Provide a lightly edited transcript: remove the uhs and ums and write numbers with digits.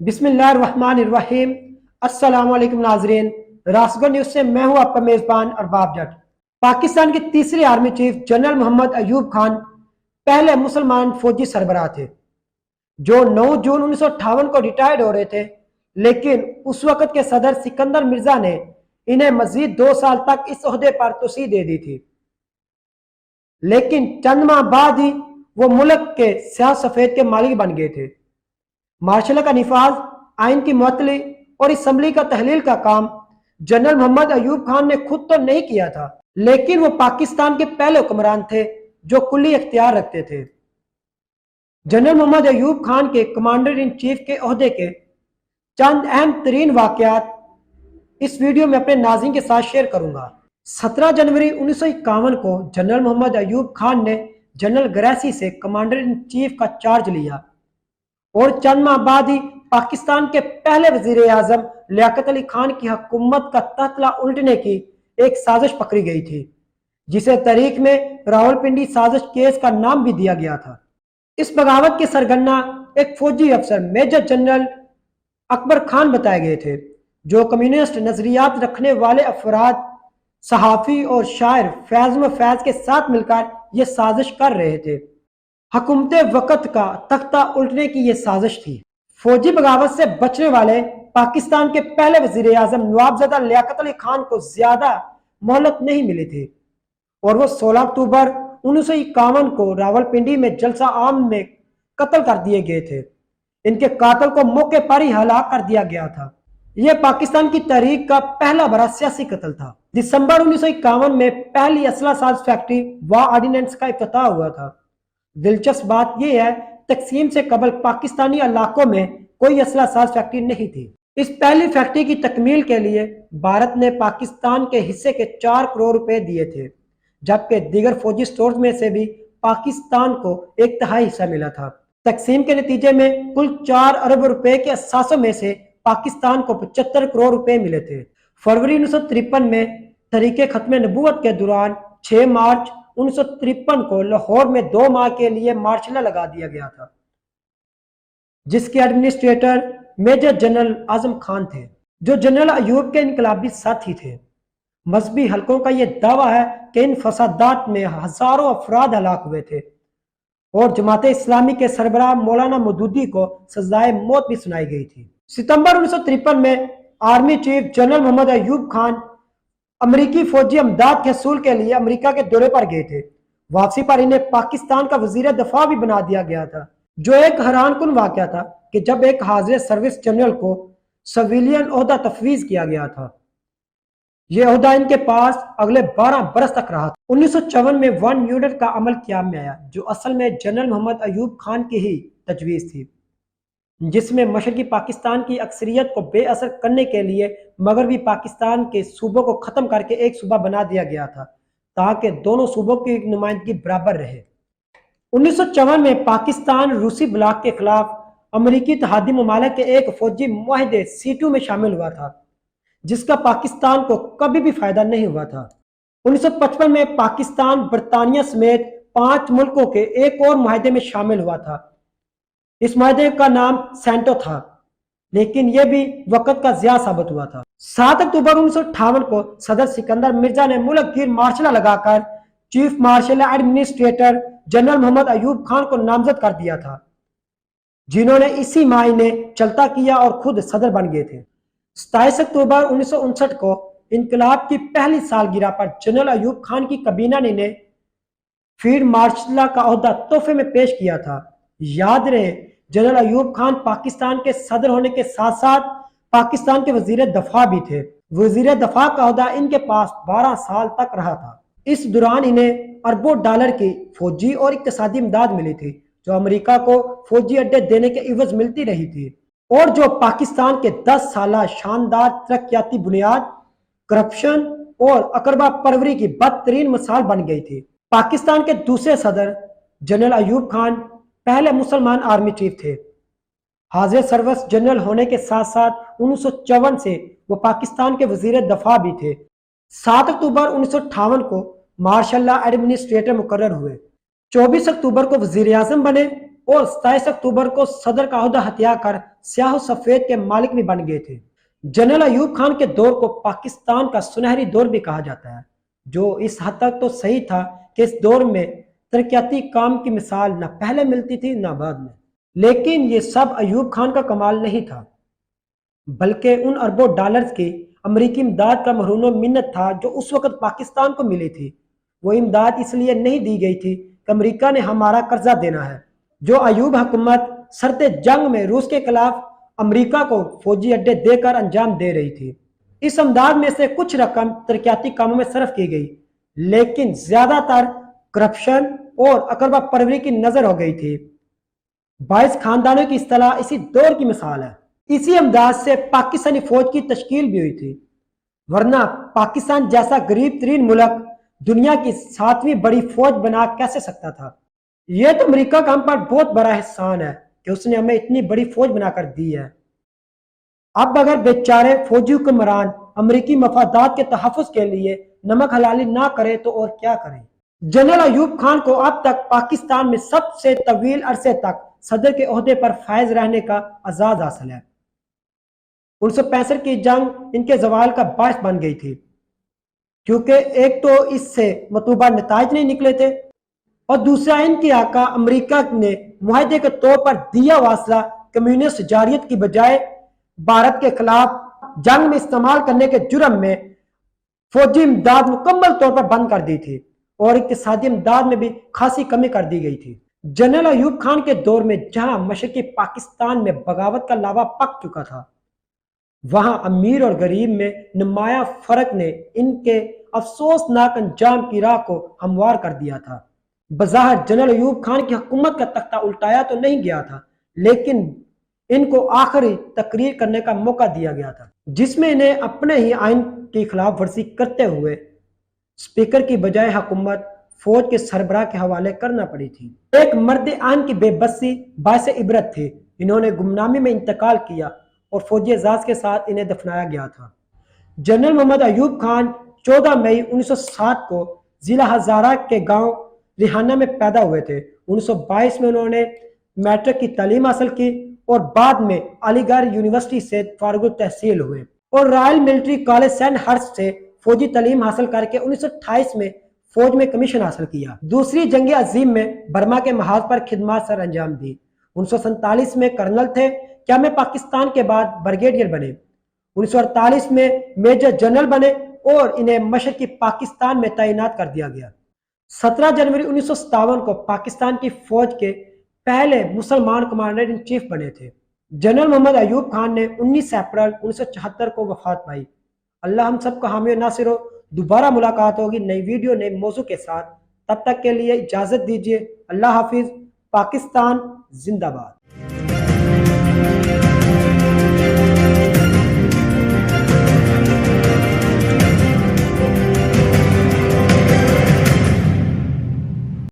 بسم اللہ الرحمن الرحیم۔ السلام علیکم ناظرین، راسگو نیوز سے میں ہوں آپ کا میزبان ارباب جٹ۔ پاکستان کے تیسرے آرمی چیف جنرل محمد ایوب خان پہلے مسلمان فوجی سربراہ تھے جو 9 جون 1958 کو ریٹائرڈ ہو رہے تھے، لیکن اس وقت کے صدر سکندر مرزا نے انہیں مزید 2 سال تک اس عہدے پر توسیع دے دی تھی، لیکن چند ماہ بعد ہی وہ ملک کے سیاہ سفید کے مالک بن گئے تھے۔ مارشل کا نفاذ، آئین کی معطلی اور اسمبلی کا تحلیل کا کام جنرل محمد ایوب خان نے خود تو نہیں کیا تھا، لیکن وہ پاکستان کے پہلے حکمران تھے جو کلی اختیار رکھتے تھے۔ جنرل محمد ایوب خان کے کمانڈر ان چیف کے عہدے کے چند اہم ترین واقعات اس ویڈیو میں اپنے ناظرین کے ساتھ شیئر کروں گا۔ 17 جنوری 1951 کو جنرل محمد ایوب خان نے جنرل گریسی سے کمانڈر ان چیف کا چارج لیا اور چند ماہ بعد ہی پاکستان کے پہلے وزیر اعظم لیاقت علی خان کی حکومت کا تختہ الٹنے کی ایک سازش پکڑی گئی تھی، جسے تاریخ میں راولپنڈی سازش کیس کا نام بھی دیا گیا تھا۔ اس بغاوت کے سرگنا ایک فوجی افسر میجر جنرل اکبر خان بتائے گئے تھے، جو کمیونسٹ نظریات رکھنے والے افراد، صحافی اور شاعر فیض و فیض کے ساتھ مل کر یہ سازش کر رہے تھے۔ حکومت وقت کا تختہ الٹنے کی یہ سازش تھی۔ فوجی بغاوت سے بچنے والے پاکستان کے پہلے وزیر اعظم نوابزادہ لیاقت علی خان کو زیادہ مہلت نہیں ملی تھی اور وہ 16 اکتوبر 1951 کو راولپنڈی میں جلسہ عام میں قتل کر دیے گئے تھے۔ ان کے قاتل کو موقع پر ہی ہلاک کر دیا گیا تھا۔ یہ پاکستان کی تاریخ کا پہلا بڑا سیاسی قتل تھا۔ دسمبر 1951 میں پہلی اسلحہ ساز فیکٹری واہ آرڈیننس کا افتتاح ہوا تھا۔ دلچسپ بات یہ ہے، تقسیم سے قبل پاکستانی علاقوں میں کوئی اسلحہ ساز فیکٹری نہیں تھی۔ اس پہلی فیکٹری کی تکمیل کے لیے بھارت نے پاکستان کے حصے کے 4 کروڑ روپے دیے تھے، جبکہ دیگر فوجی سٹورز میں سے بھی پاکستان کو 1/3 حصہ ملا تھا۔ تقسیم کے نتیجے میں کل 4 ارب روپے کے اثاثوں میں سے پاکستان کو 75 کروڑ روپے ملے تھے۔ فروری 1953 میں تحریک ختم نبوت کے دوران 6 مارچ 1953 کو لاہور میں 2 ماہ کے لیے مارشل لا لگا دیا گیا تھا، جس کے administrator major general Azam Khan تھے، جو جنرل ایوب کے انقلابی ساتھی تھے۔ مذہبی حلقوں کا یہ دعویٰ ہے کہ ان فسادات میں ہزاروں افراد ہلاک ہوئے تھے اور جماعت اسلامی کے سربراہ مولانا مودودی کو سزائے موت بھی سنائی گئی تھی۔ ستمبر 1953 میں آرمی چیف جنرل محمد ایوب خان امریکی فوجی امداد کے حصول کے لیے امریکہ کے دورے پر گئے تھے۔ واپسی پر انہیں پاکستان کا وزیر دفاع بھی بنا دیا گیا تھا، جو ایک حیران کن واقعہ تھا کہ جب ایک حاضر سروس جنرل کو سویلین عہدہ تفویض کیا گیا تھا، یہ عہدہ ان کے پاس اگلے 12 برس تک رہا تھا۔ 1954 میں 1 یونٹ کا عمل قیام میں آیا، جو اصل میں جنرل محمد ایوب خان کی ہی تجویز تھی، جس میں مشرقی پاکستان کی اکثریت کو بے اثر کرنے کے لیے مغربی پاکستان کے صوبوں کو ختم کر کے ایک صوبہ بنا دیا گیا تھا تاکہ دونوں صوبوں کی نمائندگی برابر رہے۔ 1954 میں پاکستان روسی بلاک کے خلاف امریکی اتحادی ممالک کے ایک فوجی معاہدے C2 میں شامل ہوا تھا، جس کا پاکستان کو کبھی بھی فائدہ نہیں ہوا تھا۔ 1955 میں پاکستان برطانیہ سمیت 5 ملکوں کے ایک اور معاہدے میں شامل ہوا تھا۔ اس معاہدے کا نام سینٹو تھا، لیکن یہ بھی وقت کا ضیاع ثابت ہوا تھا۔ 7 اکتوبر 1958 کو صدر سکندر مرزا نے ملک گیر مارشل لا لگا کر چیف مارشل ایڈمنسٹریٹر جنرل محمد ایوب خان کو نامزد کر دیا تھا، جنہوں نے اسی ماہ انہیں چلتا کیا اور خود صدر بن گئے تھے۔ 27 اکتوبر 1959 کو انقلاب کی پہلی سالگرہ پر جنرل ایوب خان کی کابینہ نے انہیں فیلڈ مارشل کا عہدہ تحفے میں پیش کیا تھا۔ یاد رہے، جنرل ایوب خان پاکستان کے صدر ہونے کے ساتھ ساتھ پاکستان کے وزیر دفاع بھی تھے۔ وزیر دفاع کا عہدہ ان کے پاس 12 سال تک رہا تھا۔ اس دوران انہیں اربوں ڈالر کی فوجی اور اقتصادی امداد ملی تھی، جو امریکہ کو فوجی اڈے دینے کے عوض ملتی رہی تھی، اور جو پاکستان کے 10 سالہ شاندار ترقیاتی بنیاد، کرپشن اور اقربا پروری کی بدترین مثال بن گئی تھی۔ پاکستان کے دوسرے صدر جنرل ایوب خان پہلے مسلمان آرمی چیف تھے۔ حاضر سروس جنرل ہونے کے ساتھ ساتھ 1954 سے وہ پاکستان کے وزیر دفاع بھی تھے۔ 7 اکتوبر 1958 کو مارشل لا ایڈمنسٹریٹر مقرر ہوئے۔ 24 اکتوبر کو وزیر اعظم بنے اور 27 اکتوبر کو صدر کا عہدہ ہتھیا کر سیاہ و سفید کے مالک بھی بن گئے تھے۔ جنرل ایوب خان کے دور کو پاکستان کا سنہری دور بھی کہا جاتا ہے، جو اس حد تک تو صحیح تھا کہ اس دور میں ترقیاتی کام کی مثال نہ پہلے ملتی تھی نہ بعد میں۔ لیکن یہ سب ایوب خان کا کمال نہیں تھا، بلکہ ان اربوں ڈالرز کی امریکی امداد کا مرہون و منت تھا جو اس وقت پاکستان کو ملی تھی۔ وہ امداد اس لیے نہیں دی گئی تھی کہ امریکہ نے ہمارا قرضہ دینا ہے، جو ایوب حکومت سرد جنگ میں روس کے خلاف امریکہ کو فوجی اڈے دے کر انجام دے رہی تھی۔ اس امداد میں سے کچھ رقم ترقیاتی کاموں میں صرف کی گئی، لیکن زیادہ تر کرپشن اور اقربا پروری کی نظر ہو گئی تھی۔ 22 خاندانوں کی اصطلاح اسی دور کی مثال ہے۔ اسی امداد سے پاکستانی فوج کی تشکیل بھی ہوئی تھی، ورنہ پاکستان جیسا غریب ترین ملک دنیا کی 7ویں بڑی فوج بنا کیسے سکتا تھا؟ یہ تو امریکہ کا ہم پر بہت بڑا احسان ہے کہ اس نے ہمیں اتنی بڑی فوج بنا کر دی ہے۔ اب اگر بیچارے فوجی حکمران امریکی مفادات کے تحفظ کے لیے نمک حلالی نہ کرے تو اور کیا کریں؟ جنرل ایوب خان کو اب تک پاکستان میں سب سے طویل عرصے تک صدر کے عہدے پر فائز رہنے کا اعزاز حاصل ہے۔ 1965 کی جنگ ان کے زوال کا باعث بن گئی تھی، کیونکہ ایک تو اس سے مطلوبہ نتائج نہیں نکلے تھے، اور دوسرا ان کی آقا امریکہ نے معاہدے کے طور پر دیا واصلہ کمیونسٹ جارحیت کی بجائے بھارت کے خلاف جنگ میں استعمال کرنے کے جرم میں فوجی امداد مکمل طور پر بند کر دی تھی، اور اقتصادی امداد میں بھی خاصی کمی کر دی گئی تھی۔ جنرل ایوب خان کے دور میں جہاں مشرقی پاکستان میں بغاوت کا لاوا پک چکا تھا، وہاں امیر اور غریب میں نمایاں فرق نے ان کے افسوسناک انجام کی راہ کو ہموار کر دیا تھا۔ بظاہر جنرل ایوب خان کی حکومت کا تختہ الٹایا تو نہیں گیا تھا، لیکن ان کو آخری تقریر کرنے کا موقع دیا گیا تھا، جس میں انہیں اپنے ہی آئین کی خلاف ورزی کرتے ہوئے اسپیکر کی بجائے حکومت فوج کے سربراہ کے حوالے کرنا پڑی تھی۔ ایک مرد آئین کی بے بسی باعث عبرت تھی۔ انہوں نے گمنامی میں انتقال کیا اور فوجی اعزاز کے ساتھ انہیں دفنایا گیا تھا۔ جنرل محمد ایوب خان 14 مئی 1907 کو ضلع ہزارہ کے گاؤں ریحانہ میں پیدا ہوئے تھے۔ 1922 میں انہوں نے میٹرک کی تعلیم حاصل کی اور بعد میں علی گڑھ یونیورسٹی سے فارغ التحصیل ہوئے، اور Royal military college send Hurst سے فوجی تعلیم حاصل کر کے 1928 میں فوج میں کمیشن حاصل کیا۔ دوسری جنگ عظیم میں برما کے محاذ پر خدمات سر انجام دی۔ 1947 میں کرنل تھے، کیا میں پاکستان کے بعد بریگیڈیئر بنے۔ 1948 میں میجر جنرل بنے اور انہیں مشرقی پاکستان میں تعینات کر دیا گیا۔ 17 جنوری 1957 کو پاکستان کی فوج کے پہلے مسلمان کمانڈر ان چیف بنے تھے۔ جنرل محمد ایوب خان نے 19 اپریل 1974 کو وفات پائی۔ اللہ ہم سب کا حامی و ناصر ہو۔ دوبارہ ملاقات ہوگی نئی ویڈیو نئے موضوع کے ساتھ، تب تک کے لیے اجازت دیجیے۔ اللہ حافظ۔ پاکستان زندہ باد۔